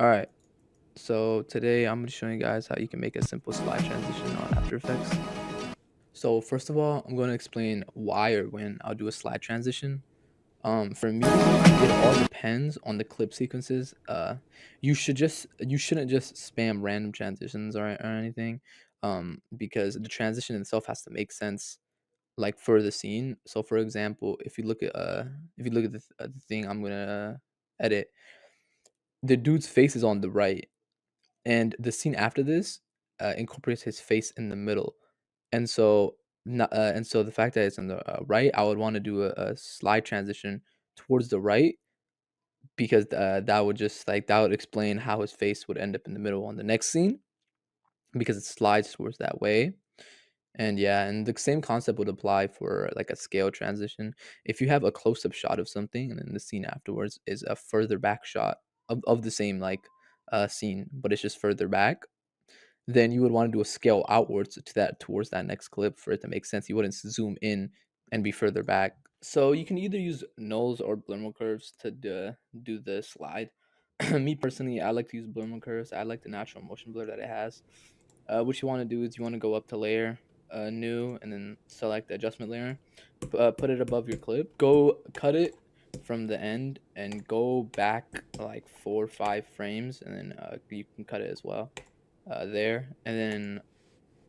All right, so today I'm gonna show you guys how you can make a simple slide transition on After Effects. So first of all, I'm going to explain why or when I'll do a slide transition. For me, it all depends on the clip sequences. You shouldn't just spam random transitions or anything, because the transition itself has to make sense, like for the scene. So for example, if you look at the thing I'm gonna edit, the dude's face is on the right and the scene after this, incorporates his face in the middle, and so and so the fact that it's on the, right, I would wanna do a slide transition towards the right because, that would just that would explain how his face would end up in the middle on the next scene because it slides towards that way, and yeah, and the same concept would apply for, like, a scale transition. If you have a close-up shot of something and then the scene afterwards is a further back shot of the same, scene, but it's just further back, then you would wanna do a scale outwards to that towards that next clip for it to make sense. You wouldn't zoom in and be further back. So you can either use nulls or blurmo curves to do the slide. Me personally, I like to use blurmo curves. I like the natural motion blur that it has. What you wanna do is you wanna go up to layer, new, and then select the adjustment layer. Put it above your clip. Go cut it from the end and go back like 4 or 5 frames, and then, you can cut it as well there, and then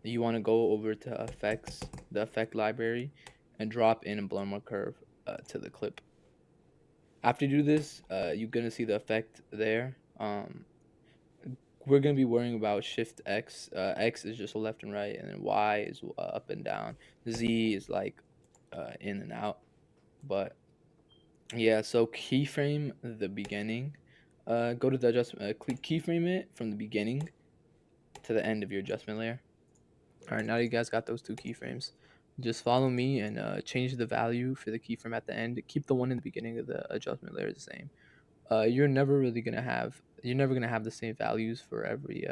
you want to go over to effects, the effect library, and drop in a blur curve to the clip. After you do this, you're gonna see the effect there. We're gonna be worrying about shift X. X is just left and right, and then Y is up and down. Z is like in and out. But yeah, so keyframe the beginning. Go to the adjustment. Keyframe it from the beginning to the end of your adjustment layer. All right, now you guys got those two keyframes. Just follow me and change the value for the keyframe at the end. Keep the one in the beginning of the adjustment layer the same. You're never gonna have the same values for every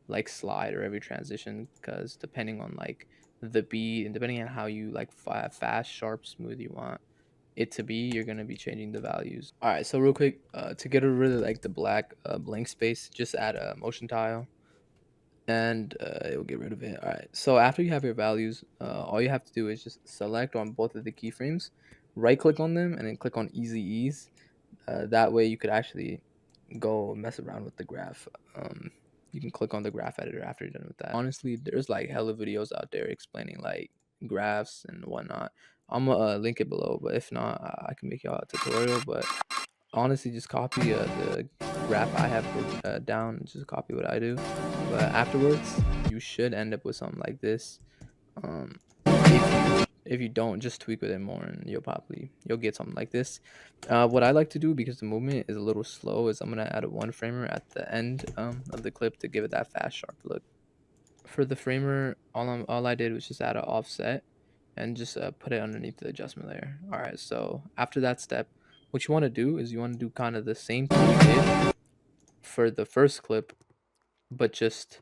like slide or every transition, because depending on like the beat and depending on how you like fast, sharp, smooth you want it to be, you're gonna be changing the values. All right, so real quick, to get rid of like the black blank space, just add a motion tile and it will get rid of it. All right. So after you have your values, all you have to do is just select on both of the keyframes, right click on them, and then click on Easy Ease. That way you could actually go mess around with the graph. You can click on the graph editor after you're done with that. Honestly, there's like hella videos out there explaining like graphs and whatnot. I'm gonna link it below, but if not, I can make y'all a tutorial. But honestly, just copy the graph I have down, just copy what I do, but afterwards you should end up with something like this. If you don't, just tweak with it more and you'll get something like this. What I like to do, because the movement is a little slow, is I'm gonna add a one framer at the end of the clip to give it that fast sharp look. For the framer, all I did was just add an offset and just put it underneath the adjustment layer. All right, so after that step, what you want to do is you want to do kind of the same thing you did for the first clip, but just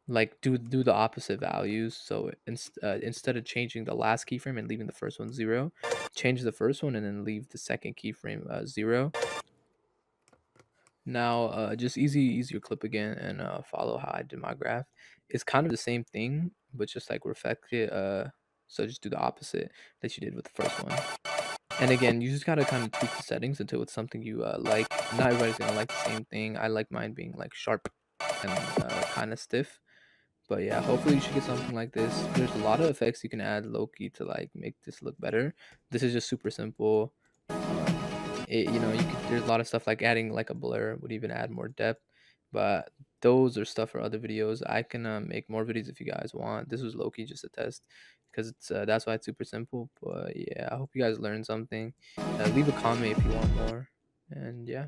like do the opposite values. So instead of changing the last keyframe and leaving the first one 0, change the first one and then leave the second keyframe 0. Now, just ease your clip again and follow how I did my graph. It's kind of the same thing, but just like reflect it. So just do the opposite that you did with the first one. And again, you just gotta kind of tweak the settings until it's something you like. Not everybody's gonna like the same thing. I like mine being like sharp and kind of stiff. But yeah, hopefully you should get something like this. There's a lot of effects you can add low key to like make this look better. This is just super simple. There's a lot of stuff like adding like a blur would even add more depth, but those are stuff for other videos. I can make more videos if you guys want. This was low key just a test because it's that's why it's super simple. But yeah, I hope you guys learned something. Leave a comment if you want more, and yeah.